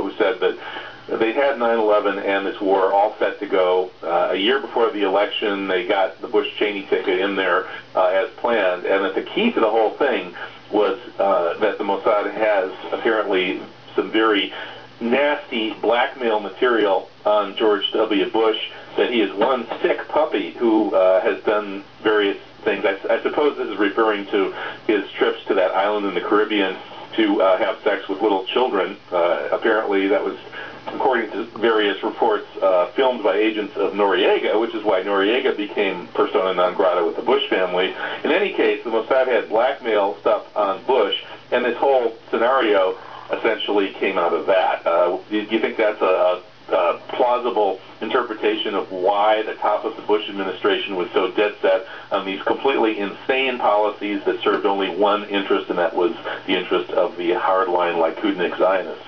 who said that they had 9/11 and this war all set to go. A year before the election, they got the Bush-Cheney ticket in there as planned, and that the key to the whole thing was that the Mossad has apparently some very nasty blackmail material on George W. Bush, that he is one sick puppy who has done various things. I suppose this is referring to his trips to that island in the Caribbean to have sex with little children. Apparently that was, according to various reports, filmed by agents of Noriega, which is why Noriega became persona non grata with the Bush family. In any case, the Mossad had blackmail stuff on Bush, and this whole scenario essentially came out of that. Do you think that's a plausible interpretation of why the top of the Bush administration was so dead set on these completely insane policies that served only one interest, and that was the interest of the hardline Likudnik Zionists?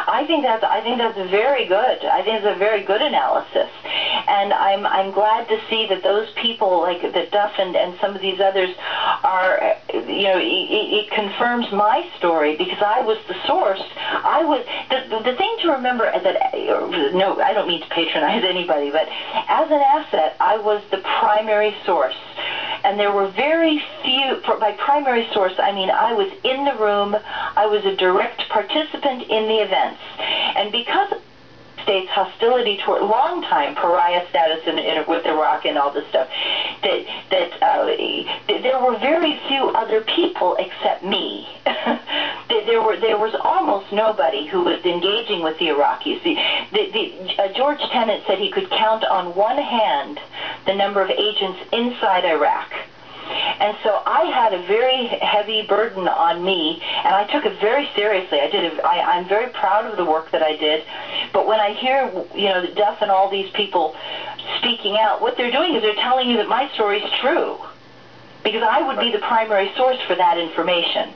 I think that's very good. I think it's a very good analysis, and I'm glad to see that those people like the Duff and some of these others are, it confirms my story, because I was the source. I was the thing to remember that no, I don't mean to patronize anybody, but as an asset, I was the primary source. And there were very few, by primary source, I mean I was in the room, I was a direct participant in the events. And because of the state's hostility toward long-time pariah status with Iraq and all this stuff, there were very few other people except me. There was almost nobody who was engaging with the Iraqis. George Tenet said he could count on one hand the number of agents inside Iraq. And so I had a very heavy burden on me, and I took it very seriously. I'm very proud of the work that I did. But when I hear, Duff and all these people speaking out, what they're doing is they're telling you that my story is true, because I would be the primary source for that information.